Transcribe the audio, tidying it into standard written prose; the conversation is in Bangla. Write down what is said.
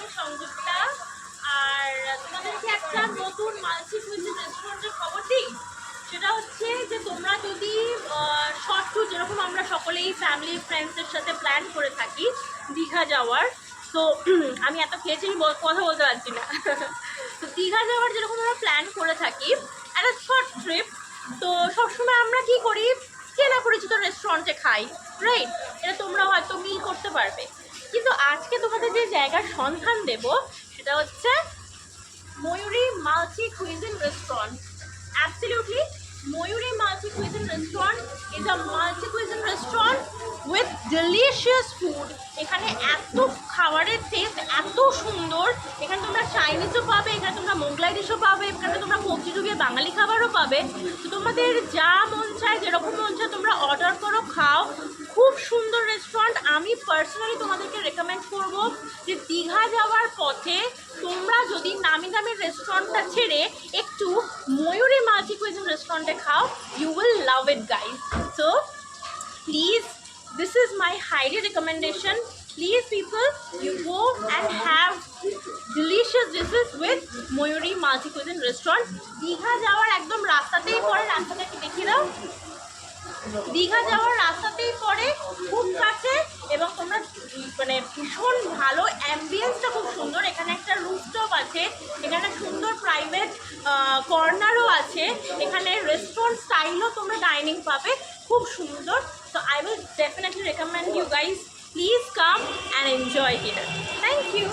আমি সংযুক্তা। আর তোমাদেরকে একটা নতুন মাল্টি কুইজিন রেস্টুরেন্টের খবর দিই। সেটা হচ্ছে যে তোমরা যদি শর্ট ট্যুর, যেরকম আমরা সকলেই ফ্যামিলি ফ্রেন্ডসের সাথে প্ল্যান করে থাকি দীঘা যাওয়ার, তো আমি এত খেয়েছি কথা বলতে পারছি না। তো দীঘা যাওয়ার যেরকম আমরা প্ল্যান করে থাকি একটা শর্ট ট্রিপ, তো সবসময় আমরা কি করি, চেনা পরিচিত রেস্টুরেন্টে খাই, রাইট? এটা তোমরা হয়তো মিল করতে পারবে। কিন্তু আজকে তোমাদের যে জায়গার সন্ধান দেব সেটা হচ্ছে Mayuri multi cuisine restaurant. Absolutely, Mayuri Multi Cuisine Restaurant is a multi cuisine restaurant with delicious food. এখানে এত খাবারের টেস্ট এত সুন্দর। এখানে তোমরা চাইনিজও পাবে, এখানে তোমরা মোগলাই ডিশও পাবে, এখানে তোমরা কবজি ডুবিয়ে বাঙালি খাবারও পাবে। তো তোমাদের যা মন চায়, যেরকম মন চায় তোমরা অর্ডার করো, খাও। খুব সুন্দর রেস্টুরেন্ট। আমি পার্সোনালি তোমাদেরকে রেকমেন্ড করব যে দীঘা যাওয়ার পথে তোমরা যদি নামি দামি রেস্টুরেন্টটা ছেড়ে একটু ময়ূরী মাল্টি কুইজিন রেস্টুরেন্টে খাও, you will love it guys. So please, this is my highly recommendation. Please people, you go and have delicious dishes with Mayuri Multi Cuisine Restaurant. Digha যাওয়ার একদম রাস্তাতেই পড়ে, রাস্তাটা একটু দেখিয়ে দাও। দীঘা যাওয়ার রাস্তাতেই পড়ে, খুব কাছে, এবং তোমরা মানে ভীষণ ভালো, অ্যাম্বিয়েন্সটা খুব সুন্দর। এখানে একটা রুফটপ আছে, এখানে সুন্দর প্রাইভেট কর্নারও আছে, এখানে রেস্টুরেন্ট স্টাইলও তোমরা ডাইনিং পাবে, খুব সুন্দর। So I will definitely recommend you guys, please come and enjoy here. Thank you.